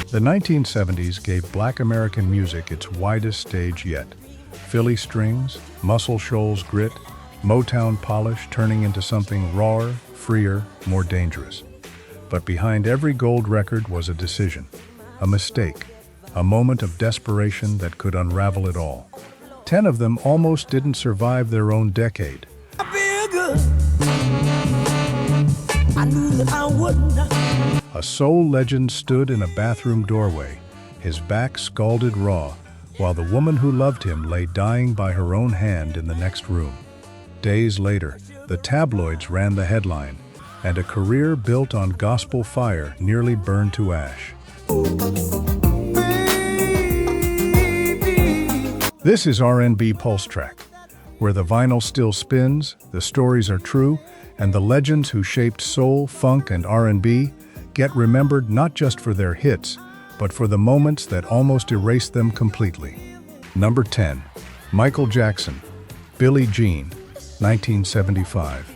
The 1970s gave Black American music its widest stage yet. Philly strings, Muscle Shoals grit, Motown polish turning into something rawer, freer, more dangerous. But behind every gold record was a decision, a mistake, a moment of desperation that could unravel it all. 10 of them almost didn't survive their own decade. I feel good. I knew that I wouldn't. A soul legend stood in a bathroom doorway, his back scalded raw, while the woman who loved him lay dying by her own hand in the next room. Days later, the tabloids ran the headline, and a career built on gospel fire nearly burned to ash. This is R&B Pulse Track, where the vinyl still spins, the stories are true, and the legends who shaped soul, funk, and R&B get remembered not just for their hits, but for the moments that almost erased them completely. Number 10. Michael Jackson, Billie Jean, 1975.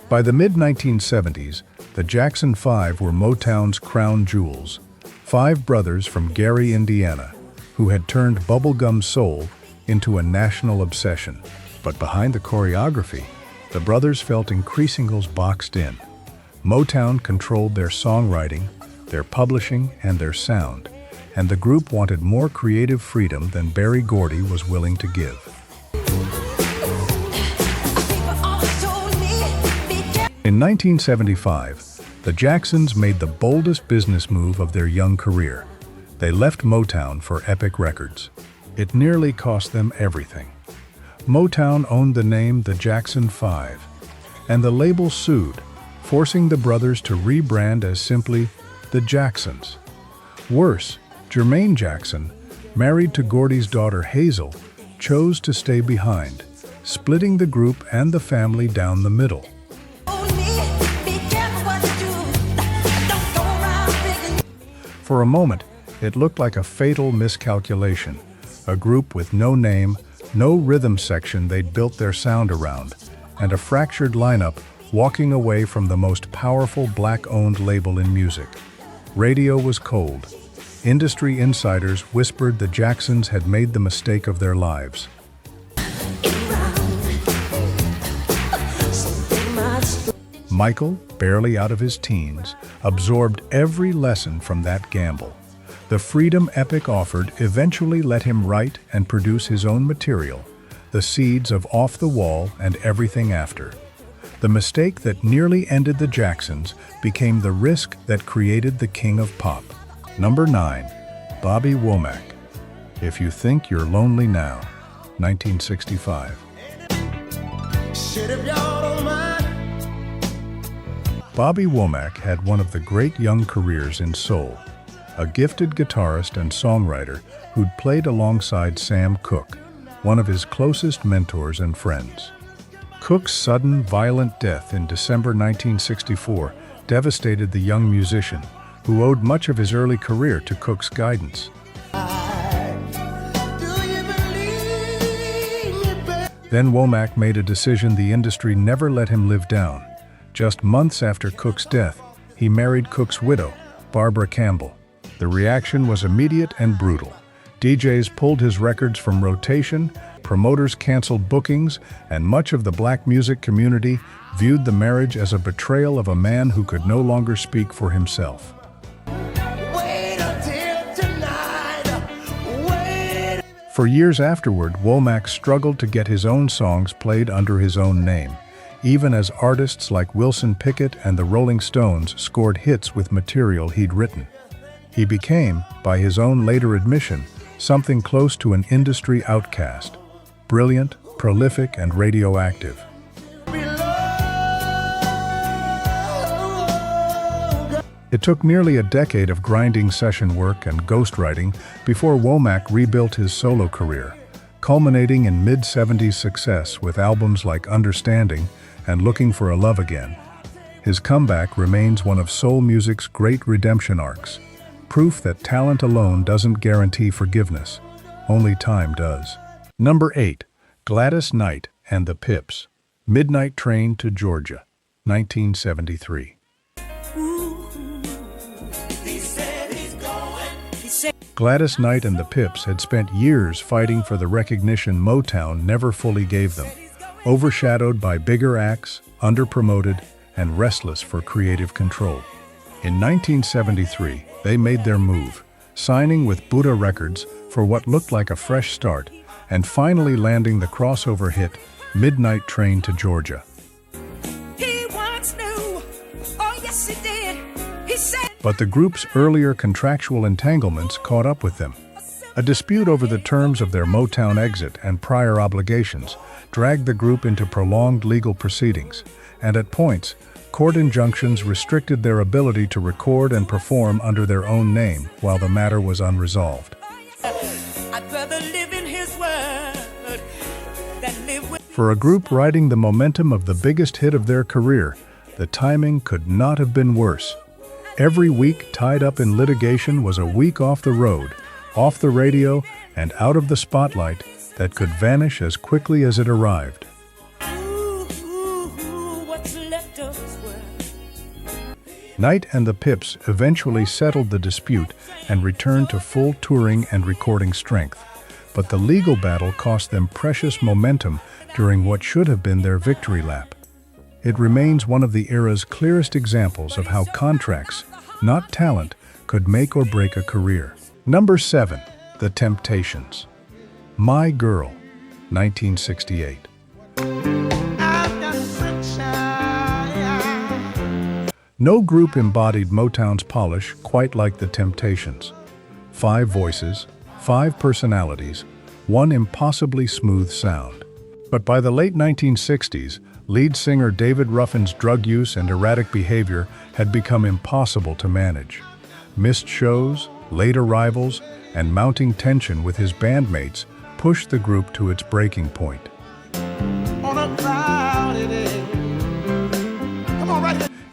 By the mid-1970s, the Jackson 5 were Motown's crown jewels. 5 brothers from Gary, Indiana, who had turned bubblegum soul into a national obsession. But behind the choreography, the brothers felt increasingly boxed in. Motown controlled their songwriting, their publishing, and their sound, and the group wanted more creative freedom than Berry Gordy was willing to give. In 1975, the Jacksons made the boldest business move of their young career. They left Motown for Epic Records. It nearly cost them everything. Motown owned the name The Jackson 5, and the label sued, forcing the brothers to rebrand as simply The Jacksons. Worse, Jermaine Jackson, married to Gordy's daughter Hazel, chose to stay behind, splitting the group and the family down the middle. For a moment, it looked like a fatal miscalculation, a group with no name, no rhythm section they'd built their sound around, and a fractured lineup walking away from the most powerful Black-owned label in music. Radio was cold. Industry insiders whispered the Jacksons had made the mistake of their lives. Michael, barely out of his teens, absorbed every lesson from that gamble. The freedom Epic offered eventually let him write and produce his own material, the seeds of Off the Wall and Everything After. The mistake that nearly ended the Jacksons became the risk that created the king of pop. Number 9. Bobby Womack, If You Think You're Lonely Now, 1965. Bobby Womack had one of the great young careers in soul, a gifted guitarist and songwriter who'd played alongside Sam Cooke, one of his closest mentors and friends. Cooke's sudden, violent death in December 1964 devastated the young musician, who owed much of his early career to Cooke's guidance. Then Womack made a decision the industry never let him live down. Just months after Cooke's death, he married Cooke's widow, Barbara Campbell. The reaction was immediate and brutal. DJs pulled his records from rotation, promoters canceled bookings, and much of the black music community viewed the marriage as a betrayal of a man who could no longer speak for himself. For years afterward, Womack struggled to get his own songs played under his own name, even as artists like Wilson Pickett and the Rolling Stones scored hits with material he'd written. He became, by his own later admission, something close to an industry outcast. Brilliant, prolific, and radioactive. It took nearly a decade of grinding session work and ghostwriting before Womack rebuilt his solo career, culminating in mid-70s success with albums like Understanding and Looking for a Love Again. His comeback remains one of soul music's great redemption arcs, proof that talent alone doesn't guarantee forgiveness, only time does. Number 8. Gladys Knight and the Pips, Midnight Train to Georgia, 1973. Gladys Knight and the Pips had spent years fighting for the recognition Motown never fully gave them, overshadowed by bigger acts, underpromoted, and restless for creative control. In 1973, they made their move, signing with Buddha Records for what looked like a fresh start, and finally landing the crossover hit, Midnight Train to Georgia. He once knew, oh yes he did, he said. But the group's earlier contractual entanglements caught up with them. A dispute over the terms of their Motown exit and prior obligations dragged the group into prolonged legal proceedings, and at points, court injunctions restricted their ability to record and perform under their own name while the matter was unresolved. I'd rather live in his word than live with. For a group riding the momentum of the biggest hit of their career, the timing could not have been worse. Every week tied up in litigation was a week off the road, off the radio, and out of the spotlight that could vanish as quickly as it arrived. What's left of his world. Knight and the Pips eventually settled the dispute and returned to full touring and recording strength, but the legal battle cost them precious momentum during what should have been their victory lap. It remains one of the era's clearest examples of how contracts, not talent, could make or break a career. Number 7. The Temptations. My Girl, 1968. No group embodied Motown's polish quite like the Temptations. 5 voices, 5 personalities, one impossibly smooth sound. But by the late 1960s, lead singer David Ruffin's drug use and erratic behavior had become impossible to manage. Missed shows, late arrivals, and mounting tension with his bandmates pushed the group to its breaking point.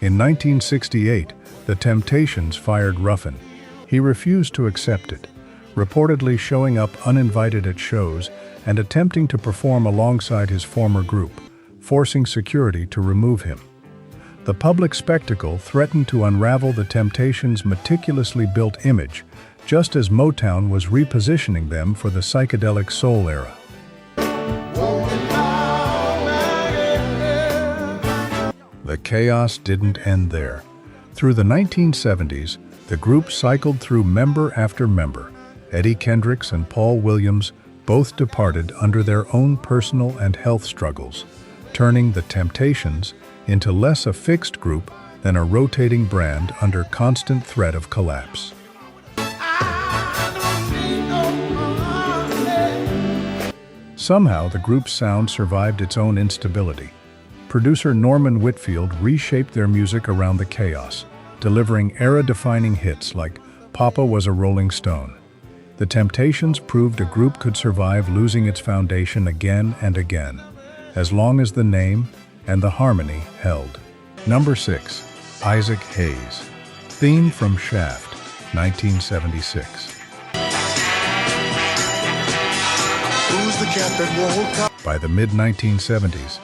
In 1968, the Temptations fired Ruffin. He refused to accept it, reportedly showing up uninvited at shows and attempting to perform alongside his former group, forcing security to remove him. The public spectacle threatened to unravel the Temptations' meticulously built image, just as Motown was repositioning them for the psychedelic soul era. The chaos didn't end there. Through the 1970s, the group cycled through member after member. Eddie Kendricks and Paul Williams both departed under their own personal and health struggles, turning the Temptations into less a fixed group than a rotating brand under constant threat of collapse. Somehow, the group's sound survived its own instability. Producer Norman Whitfield reshaped their music around the chaos, delivering era-defining hits like Papa Was a Rolling Stone. The Temptations proved a group could survive losing its foundation again and again, as long as the name and the harmony held. Number 6. Isaac Hayes. Theme from Shaft, 1976. By the mid-1970s,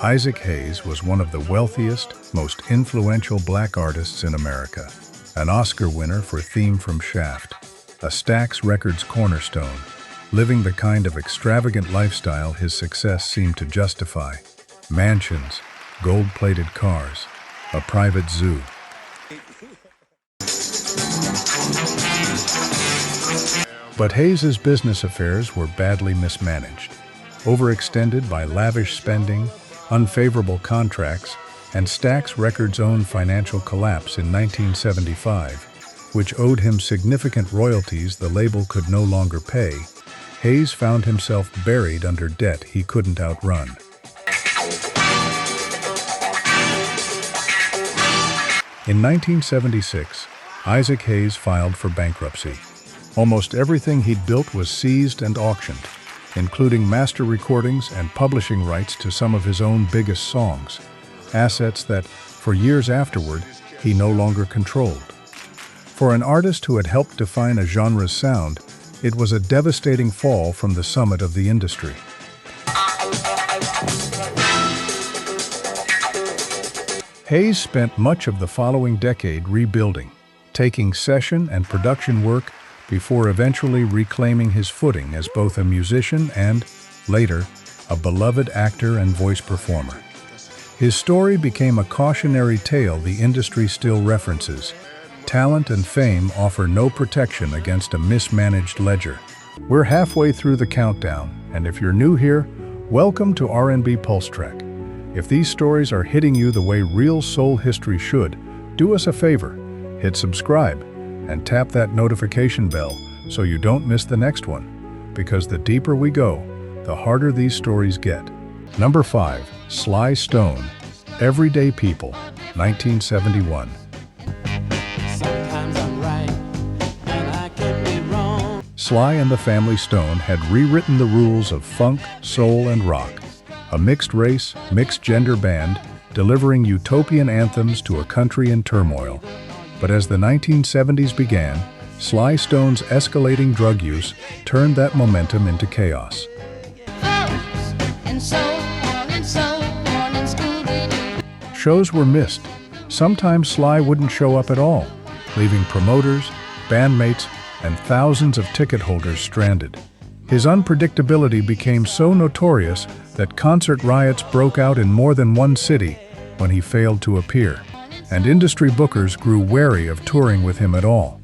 Isaac Hayes was one of the wealthiest, most influential black artists in America, an Oscar winner for Theme from Shaft, a Stax Records cornerstone, living the kind of extravagant lifestyle his success seemed to justify. Mansions, gold-plated cars, a private zoo. But Hayes's business affairs were badly mismanaged, overextended by lavish spending, unfavorable contracts, and Stax Records' own financial collapse in 1975, which owed him significant royalties the label could no longer pay. Hayes found himself buried under debt he couldn't outrun. In 1976, Isaac Hayes filed for bankruptcy. Almost everything he'd built was seized and auctioned, including master recordings and publishing rights to some of his own biggest songs, assets that, for years afterward, he no longer controlled. For an artist who had helped define a genre's sound, it was a devastating fall from the summit of the industry. Hayes spent much of the following decade rebuilding, taking session and production work before eventually reclaiming his footing as both a musician and, later, a beloved actor and voice performer. His story became a cautionary tale the industry still references. Talent and fame offer no protection against a mismanaged ledger. We're halfway through the countdown, and if you're new here, welcome to R&B Pulse Track. If these stories are hitting you the way real soul history should, do us a favor, hit subscribe, and tap that notification bell so you don't miss the next one. Because the deeper we go, the harder these stories get. Number 5. Sly Stone, Everyday People, 1971. Sometimes I'm right, and I can be wrong. Sly and the Family Stone had rewritten the rules of funk, soul, and rock. A mixed-race, mixed-gender band delivering utopian anthems to a country in turmoil. But as the 1970s began, Sly Stone's escalating drug use turned that momentum into chaos. Shows were missed. Sometimes Sly wouldn't show up at all, leaving promoters, bandmates, and thousands of ticket holders stranded. His unpredictability became so notorious that concert riots broke out in more than one city when he failed to appear, and industry bookers grew wary of touring with him at all.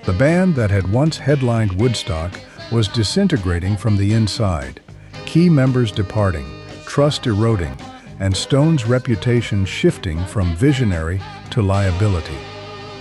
The band that had once headlined Woodstock was disintegrating from the inside, key members departing, trust eroding, and Stone's reputation shifting from visionary to liability.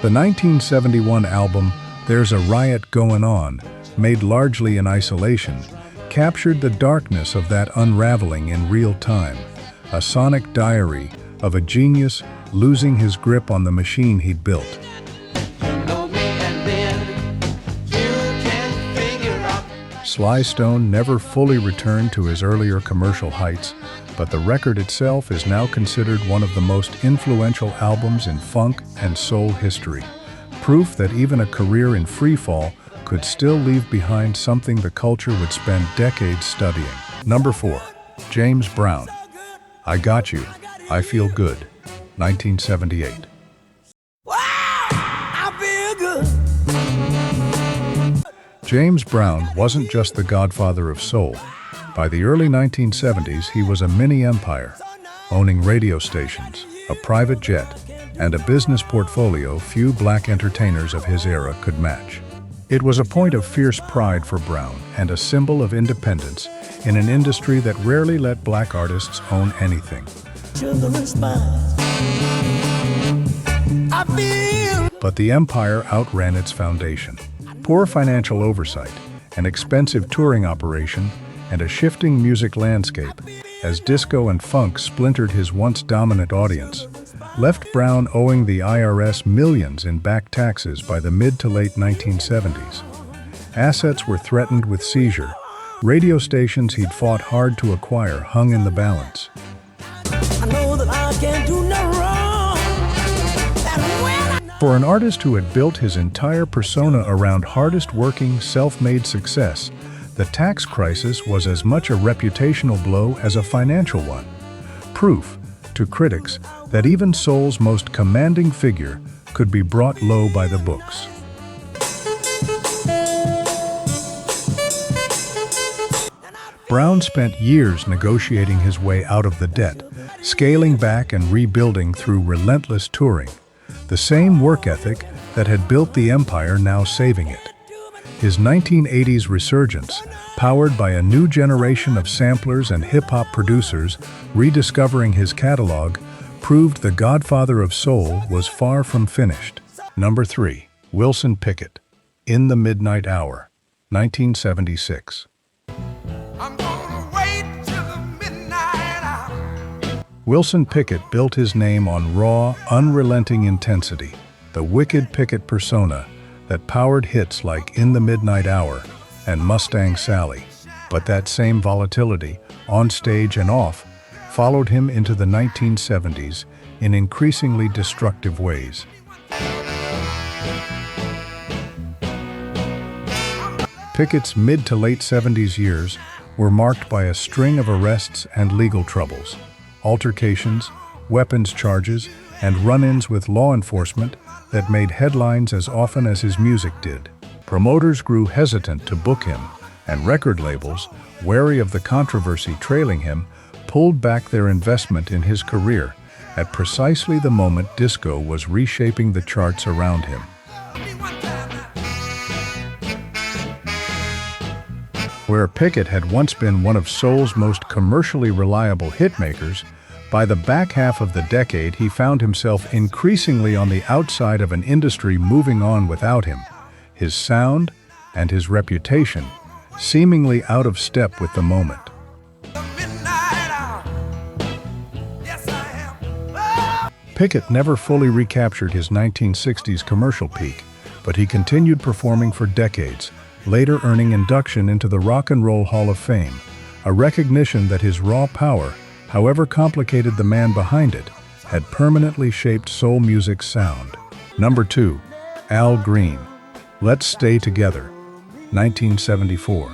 The 1971 album, There's a Riot Goin' On, made largely in isolation, captured the darkness of that unraveling in real time, a sonic diary of a genius losing his grip on the machine he'd built. Sly Stone never fully returned to his earlier commercial heights, but the record itself is now considered one of the most influential albums in funk and soul history. Proof that even a career in freefall could still leave behind something the culture would spend decades studying. Number 4. James Brown, I Got You, I Feel Good, 1978. Wow, I feel good. James Brown wasn't just the godfather of soul. By the early 1970s, he was a mini-empire, owning radio stations, a private jet, and a business portfolio few black entertainers of his era could match. It was a point of fierce pride for Brown and a symbol of independence in an industry that rarely let black artists own anything. But the empire outran its foundation. Poor financial oversight, an expensive touring operation, and a shifting music landscape, as disco and funk splintered his once dominant audience, left Brown owing the IRS millions in back taxes by the mid to late 1970s. Assets were threatened with seizure. Radio stations he'd fought hard to acquire hung in the balance. I know that I can't do no wrong. For an artist who had built his entire persona around hardest-working, self-made success, the tax crisis was as much a reputational blow as a financial one. Proof, to critics, that even soul's most commanding figure could be brought low by the books. Brown spent years negotiating his way out of the debt, scaling back and rebuilding through relentless touring. The same work ethic that had built the empire now saving it. His 1980s resurgence, powered by a new generation of samplers and hip-hop producers rediscovering his catalog, proved the godfather of soul was far from finished. Number 3. Wilson Pickett, In the Midnight Hour, 1976. I'm gonna wait till the midnight hour. Wilson Pickett built his name on raw, unrelenting intensity, the wicked Pickett persona that powered hits like In the Midnight Hour and Mustang Sally. But that same volatility, on stage and off, followed him into the 1970s in increasingly destructive ways. Pickett's mid to late 70s years were marked by a string of arrests and legal troubles, altercations, weapons charges, and run-ins with law enforcement that made headlines as often as his music did. Promoters grew hesitant to book him, and record labels, wary of the controversy trailing him, pulled back their investment in his career at precisely the moment disco was reshaping the charts around him. Where Pickett had once been one of soul's most commercially reliable hitmakers, by the back half of the decade he found himself increasingly on the outside of an industry moving on without him, his sound and his reputation seemingly out of step with the moment. Pickett never fully recaptured his 1960s commercial peak, but he continued performing for decades, later earning induction into the Rock and Roll Hall of Fame, a recognition that his raw power, however complicated the man behind it, had permanently shaped soul music's sound. Number 2. Al Green. Let's Stay Together, 1974.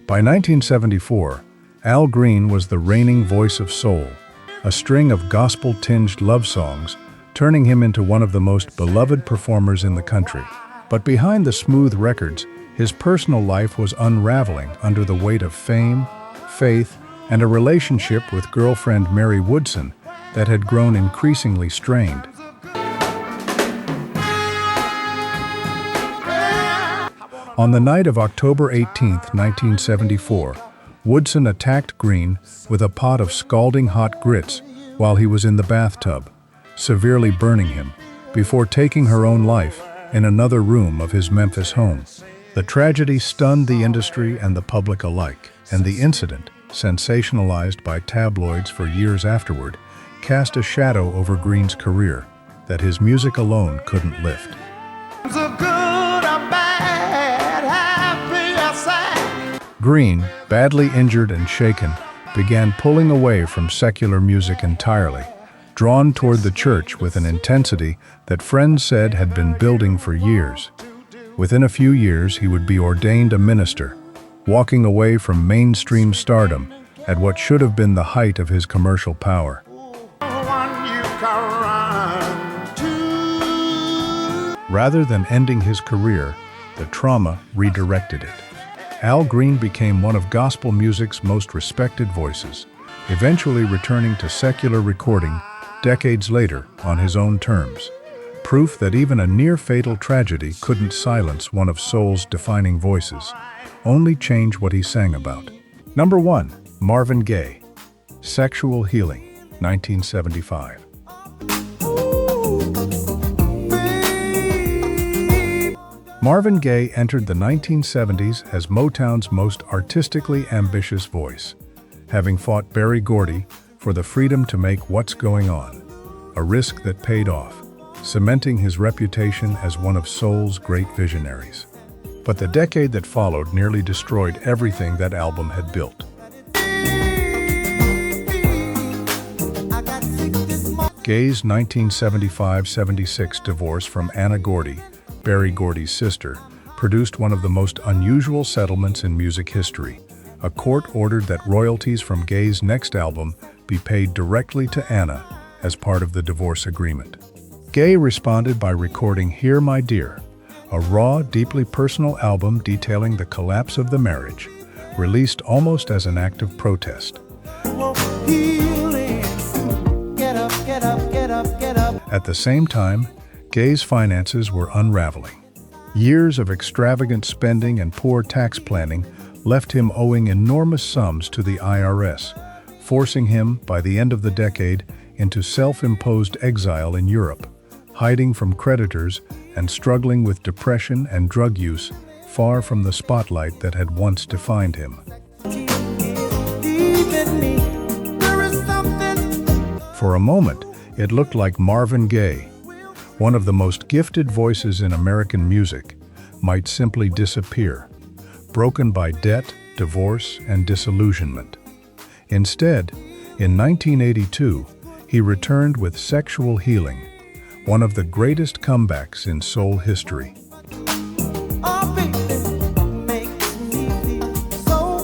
By 1974, Al Green was the reigning voice of soul, a string of gospel-tinged love songs, turning him into one of the most beloved performers in the country. But behind the smooth records, his personal life was unraveling under the weight of fame, faith, and a relationship with girlfriend Mary Woodson that had grown increasingly strained. On the night of October 18, 1974, Woodson attacked Green with a pot of scalding hot grits while he was in the bathtub, severely burning him, before taking her own life in another room of his Memphis home. The tragedy stunned the industry and the public alike, and the incident, sensationalized by tabloids for years afterward, cast a shadow over Green's career that his music alone couldn't lift. Green, badly injured and shaken, began pulling away from secular music entirely, drawn toward the church with an intensity that friends said had been building for years. Within a few years, he would be ordained a minister, walking away from mainstream stardom at what should have been the height of his commercial power. Rather than ending his career, the trauma redirected it. Al Green became one of gospel music's most respected voices, eventually returning to secular recording decades later on his own terms. Proof that even a near-fatal tragedy couldn't silence one of soul's defining voices, only change what he sang about. Number 1. Marvin Gaye. Sexual Healing, 1975. Marvin Gaye entered the 1970s as Motown's most artistically ambitious voice, having fought Berry Gordy for the freedom to make What's Going On, a risk that paid off, cementing his reputation as one of soul's great visionaries. But the decade that followed nearly destroyed everything that album had built. Gaye's 1975-76 divorce from Anna Gordy, Berry Gordy's sister, produced one of the most unusual settlements in music history. A court ordered that royalties from Gaye's next album be paid directly to Anna as part of the divorce agreement. Gaye responded by recording Here My Dear, a raw, deeply personal album detailing the collapse of the marriage, released almost as an act of protest. At the same time, Gaye's finances were unraveling. Years of extravagant spending and poor tax planning left him owing enormous sums to the IRS, forcing him, by the end of the decade, into self-imposed exile in Europe, hiding from creditors and struggling with depression and drug use, far from the spotlight that had once defined him. For a moment, it looked like Marvin Gaye, one of the most gifted voices in American music, might simply disappear, broken by debt, divorce, and disillusionment. Instead, in 1982, he returned with Sexual Healing, one of the greatest comebacks in soul history.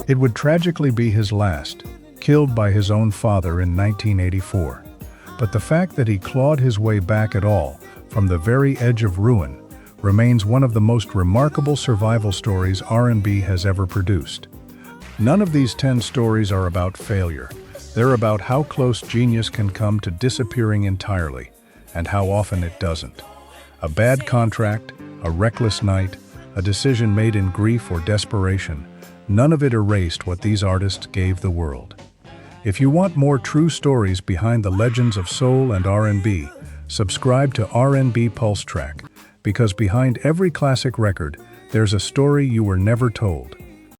It would tragically be his last, killed by his own father in 1984. But the fact that he clawed his way back at all, from the very edge of ruin, remains one of the most remarkable survival stories R&B has ever produced. None of these 10 stories are about failure. They're about how close genius can come to disappearing entirely, and how often it doesn't. A bad contract, a reckless night, a decision made in grief or desperation, none of it erased what these artists gave the world. If you want more true stories behind the legends of soul and R&B, subscribe to R&B Pulse Track, because behind every classic record, there's a story you were never told.